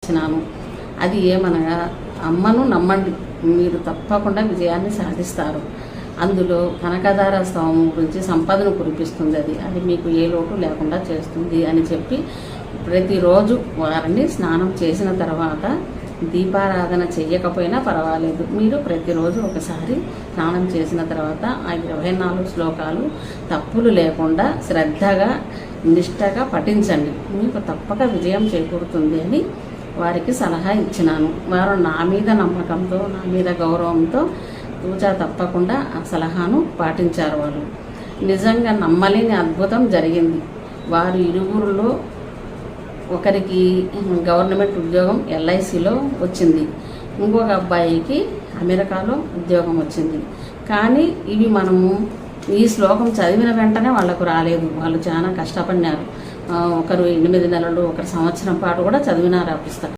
ఇచ్చినాను. అది ఏమనగా, అమ్మను నమ్మండి, మీరు తప్పకుండా విజయాన్ని సాధిస్తారు. అందులో కనకధార స్తవం గురించి సంపదను కురిపిస్తుంది. అది మీకు ఏ లోటు లేకుండా చేస్తుంది అని చెప్పి ప్రతిరోజు వారిని స్నానం చేసిన తర్వాత దీపారాధన చెయ్యకపోయినా పర్వాలేదు, మీరు ప్రతిరోజు ఒకసారి స్నానం చేసిన తర్వాత ఆ 24 శ్లోకాలు తప్పులు లేకుండా శ్రద్ధగా నిష్టగా పఠించండి. మీకు తప్పక విజయం చేకూరుతుంది అని వారికి సలహా ఇచ్చినాను. వారు నా మీద నమ్మకంతో, నా మీద గౌరవంతో తూచా తప్పకుండా ఆ సలహాను పాటించారు. వాళ్ళు నిజంగా నమ్మలేని అద్భుతం జరిగింది. వారు ఇరువురిలో ఒకరికి గవర్నమెంట్ ఉద్యోగం LICలో వచ్చింది, ఇంకొక అబ్బాయికి అమెరికాలో ఉద్యోగం వచ్చింది. కానీ ఇవి మనము ఈ శ్లోకం చదివిన వెంటనే వాళ్ళకు రాలేదు. వాళ్ళు చాలా కష్టపడినారు. ఒకరు 8 నెలలు, ఒకరు సంవత్సరం పాటు కూడా చదివినారు ఆ పుస్తకం.